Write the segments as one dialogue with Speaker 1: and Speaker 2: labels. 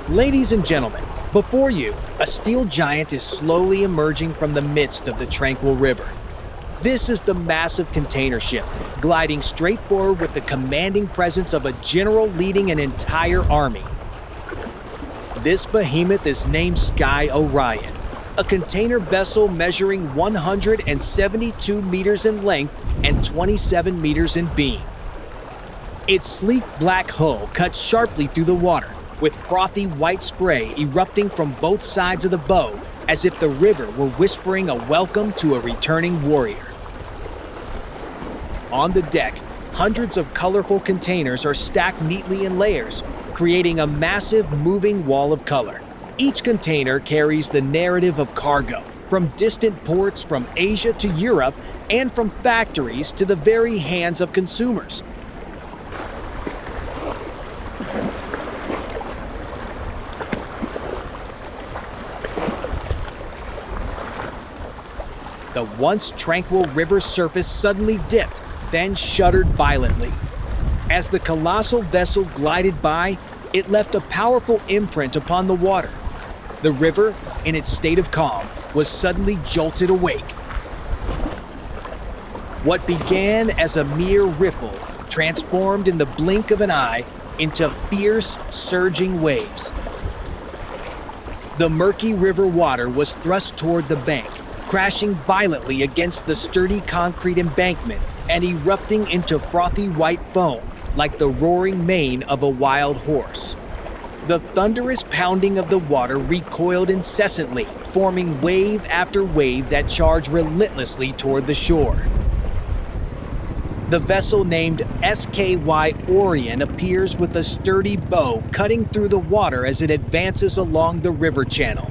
Speaker 1: Ladies and gentlemen, before you, a steel giant is slowly emerging from the midst of the tranquil river. This is the massive container ship, gliding straight forward with the commanding presence of a general leading an entire army. This behemoth is named Sky Orion, a container vessel measuring 172 meters in length and 27 meters in beam. Its sleek black hull cuts sharply through the water, with frothy white spray erupting from both sides of the bow as if the river were whispering a welcome to a returning warrior. On the deck, hundreds of colorful containers are stacked neatly in layers, creating a massive moving wall of color. Each container carries the narrative of cargo, from distant ports from Asia to Europe and from factories to the very hands of consumers. The once tranquil river surface suddenly dipped, then shuddered violently. As the colossal vessel glided by, it left a powerful imprint upon the water. The river, in its state of calm, was suddenly jolted awake. What began as a mere ripple transformed in the blink of an eye into fierce, surging waves. The murky river water was thrust toward the bank, crashing violently against the sturdy concrete embankment and erupting into frothy white foam like the roaring mane of a wild horse. The thunderous pounding of the water recoiled incessantly, forming wave after wave that charged relentlessly toward the shore. The vessel named SKY Orion appears with a sturdy bow cutting through the water as it advances along the river channel.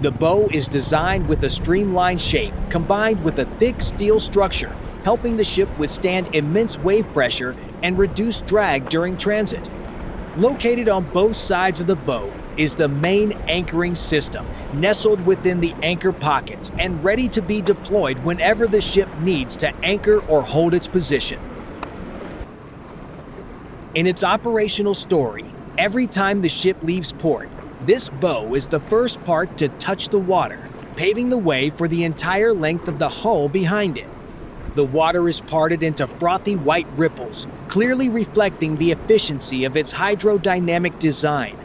Speaker 1: The bow is designed with a streamlined shape combined with a thick steel structure, helping the ship withstand immense wave pressure and reduce drag during transit. Located on both sides of the bow is the main anchoring system, nestled within the anchor pockets and ready to be deployed whenever the ship needs to anchor or hold its position. In its operational story, every time the ship leaves port, this bow is the first part to touch the water, paving the way for the entire length of the hull behind it. The water is parted into frothy white ripples, clearly reflecting the efficiency of its hydrodynamic design.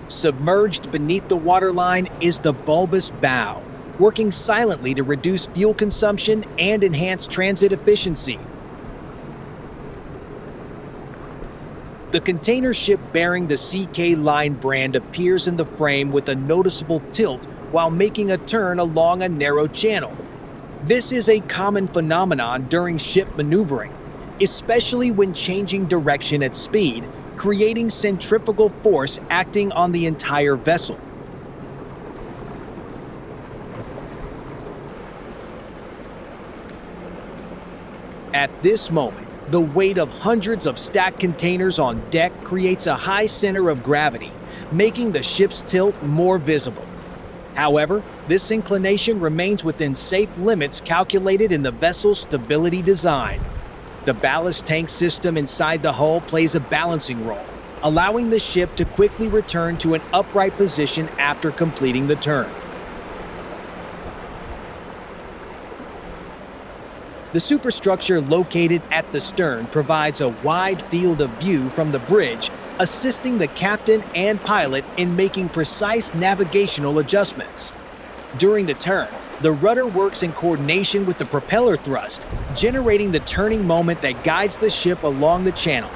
Speaker 1: Submerged beneath the waterline is the bulbous bow, working silently to reduce fuel consumption and enhance transit efficiency. The container ship bearing the CK Line brand appears in the frame with a noticeable tilt while making a turn along a narrow channel. This is a common phenomenon during ship maneuvering, especially when changing direction at speed, creating centrifugal force acting on the entire vessel. At this moment, the weight of hundreds of stacked containers on deck creates a high center of gravity, making the ship's tilt more visible. However, this inclination remains within safe limits calculated in the vessel's stability design. The ballast tank system inside the hull plays a balancing role, allowing the ship to quickly return to an upright position after completing the turn. The superstructure located at the stern provides a wide field of view from the bridge, assisting the captain and pilot in making precise navigational adjustments. During the turn, the rudder works in coordination with the propeller thrust, generating the turning moment that guides the ship along the channel.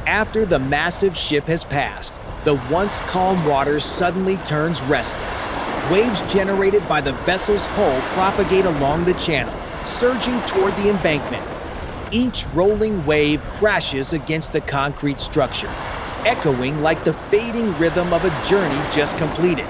Speaker 1: After the massive ship has passed, the once calm water suddenly turns restless. Waves generated by the vessel's hull propagate along the channel, surging toward the embankment. Each rolling wave crashes against the concrete structure, echoing like the fading rhythm of a journey just completed.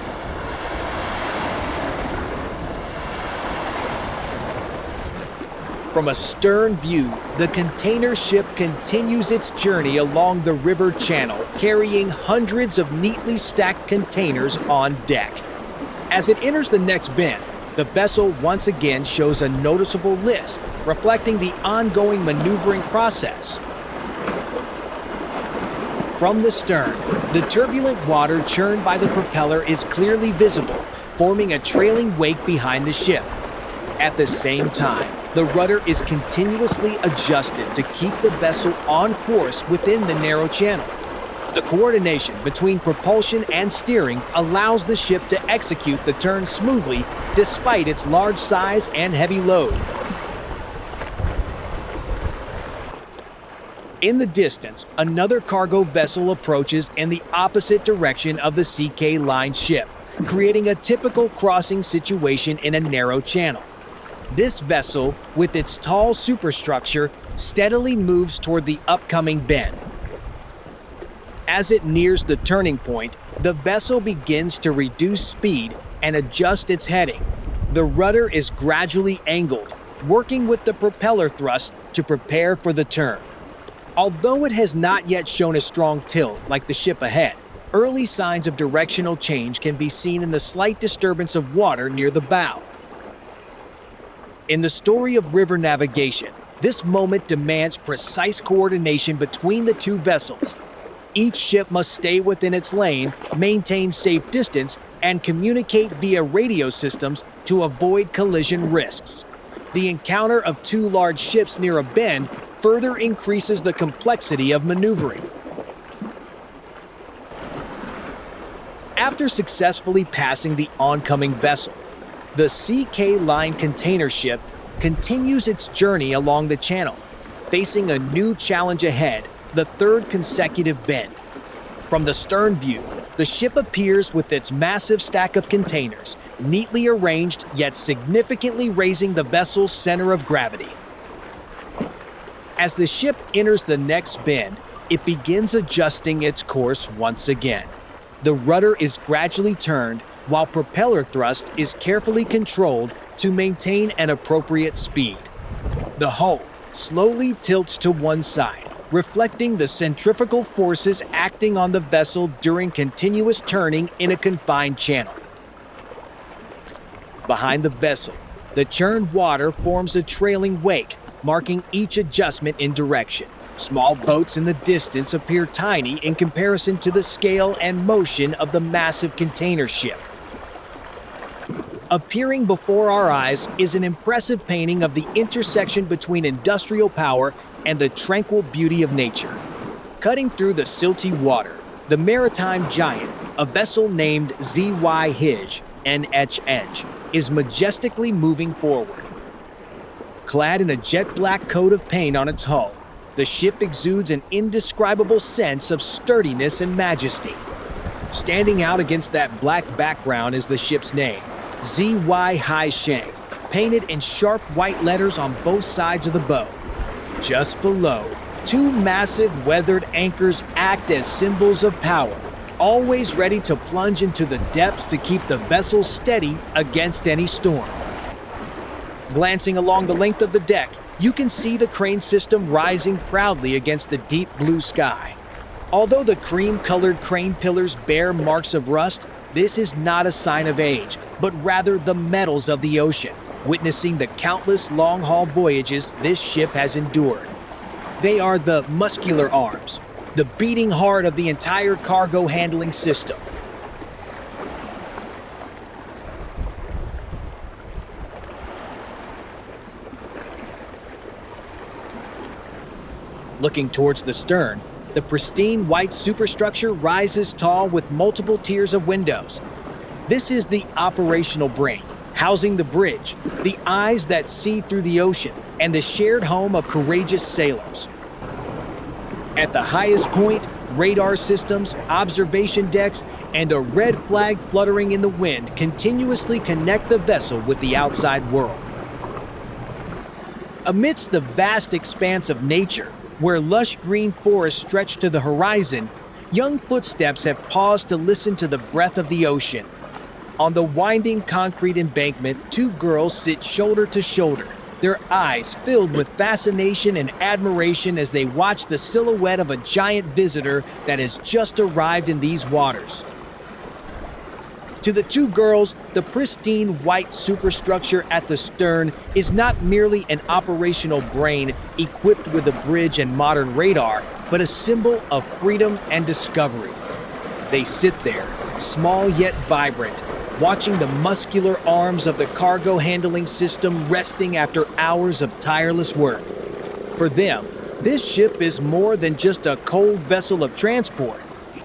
Speaker 1: From a stern view, the container ship continues its journey along the river channel, carrying hundreds of neatly stacked containers on deck. As it enters the next bend, the vessel once again shows a noticeable list, reflecting the ongoing maneuvering process. From the stern, the turbulent water churned by the propeller is clearly visible, forming a trailing wake behind the ship. At the same time, the rudder is continuously adjusted to keep the vessel on course within the narrow channel. The coordination between propulsion and steering allows the ship to execute the turn smoothly despite its large size and heavy load. In the distance, another cargo vessel approaches in the opposite direction of the CK Line ship, creating a typical crossing situation in a narrow channel. This vessel, with its tall superstructure, steadily moves toward the upcoming bend. As it nears the turning point, the vessel begins to reduce speed and adjust its heading. The rudder is gradually angled, working with the propeller thrust to prepare for the turn. Although it has not yet shown a strong tilt like the ship ahead, early signs of directional change can be seen in the slight disturbance of water near the bow. In the story of river navigation, this moment demands precise coordination between the two vessels. Each ship must stay within its lane, maintain safe distance, and communicate via radio systems to avoid collision risks. The encounter of two large ships near a bend further increases the complexity of maneuvering. After successfully passing the oncoming vessel, the CK Line container ship continues its journey along the channel, facing a new challenge ahead, the third consecutive bend. From the stern view, the ship appears with its massive stack of containers, neatly arranged yet significantly raising the vessel's center of gravity. As the ship enters the next bend, it begins adjusting its course once again. The rudder is gradually turned while propeller thrust is carefully controlled to maintain an appropriate speed. The hull slowly tilts to one side, reflecting the centrifugal forces acting on the vessel during continuous turning in a confined channel. Behind the vessel, the churned water forms a trailing wake, marking each adjustment in direction. Small boats in the distance appear tiny in comparison to the scale and motion of the massive container ship. Appearing before our eyes is an impressive painting of the intersection between industrial power and the tranquil beauty of nature. Cutting through the silty water, the maritime giant, a vessel named ZY Hij, NH, is majestically moving forward. Clad in a jet black coat of paint on its hull, the ship exudes an indescribable sense of sturdiness and majesty. Standing out against that black background is the ship's name, ZY Haisheng, painted in sharp white letters on both sides of the bow. Just below, two massive weathered anchors act as symbols of power, always ready to plunge into the depths to keep the vessel steady against any storm. Glancing along the length of the deck, you can see the crane system rising proudly against the deep blue sky. Although the cream-colored crane pillars bear marks of rust, this is not a sign of age, but rather the metals of the ocean, witnessing the countless long-haul voyages this ship has endured. They are the muscular arms, the beating heart of the entire cargo handling system. Looking towards the stern, the pristine white superstructure rises tall with multiple tiers of windows. This is the operational brain, housing the bridge, the eyes that see through the ocean, and the shared home of courageous sailors. At the highest point, radar systems, observation decks, and a red flag fluttering in the wind continuously connect the vessel with the outside world. Amidst the vast expanse of nature, where lush green forests stretch to the horizon, young footsteps have paused to listen to the breath of the ocean. On the winding concrete embankment, two girls sit shoulder to shoulder, their eyes filled with fascination and admiration as they watch the silhouette of a giant visitor that has just arrived in these waters. To the two girls, the pristine white superstructure at the stern is not merely an operational brain equipped with a bridge and modern radar, but a symbol of freedom and discovery. They sit there, small yet vibrant, watching the muscular arms of the cargo handling system resting after hours of tireless work. For them, this ship is more than just a cold vessel of transport.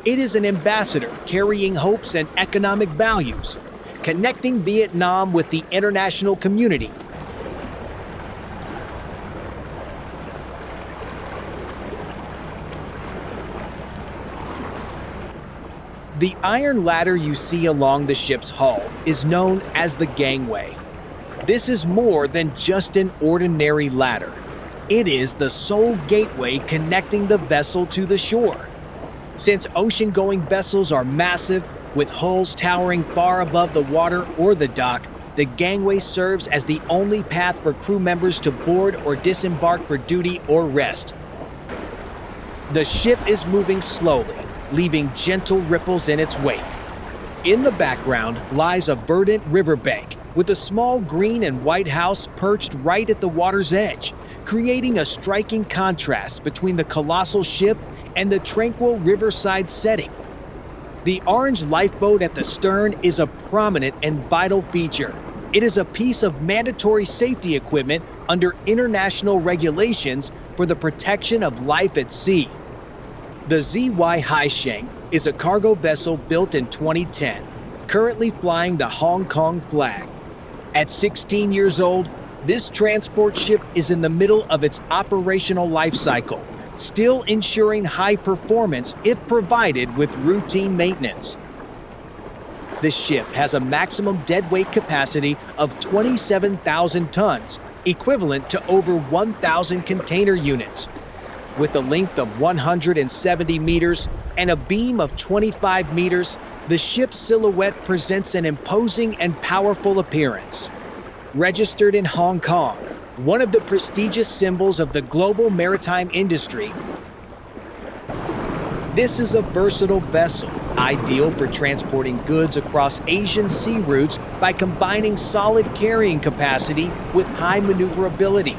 Speaker 1: It is an ambassador carrying hopes and economic values, connecting Vietnam with the international community. The iron ladder you see along the ship's hull is known as the gangway. This is more than just an ordinary ladder. It is the sole gateway connecting the vessel to the shore. Since ocean-going vessels are massive, with hulls towering far above the water or the dock, the gangway serves as the only path for crew members to board or disembark for duty or rest. The ship is moving slowly, leaving gentle ripples in its wake. In the background lies a verdant riverbank with a small green and white house perched right at the water's edge, creating a striking contrast between the colossal ship and the tranquil riverside setting. The orange lifeboat at the stern is a prominent and vital feature. It is a piece of mandatory safety equipment under international regulations for the protection of life at sea. The ZY Haisheng is a cargo vessel built in 2010, currently flying the Hong Kong flag. At 16 years old, this transport ship is in the middle of its operational life cycle, still ensuring high performance if provided with routine maintenance. The ship has a maximum deadweight capacity of 27,000 tons, equivalent to over 1,000 container units. With a length of 170 meters and a beam of 25 meters, the ship's silhouette presents an imposing and powerful appearance. Registered in Hong Kong, one of the prestigious symbols of the global maritime industry, this is a versatile vessel, ideal for transporting goods across Asian sea routes by combining solid carrying capacity with high maneuverability.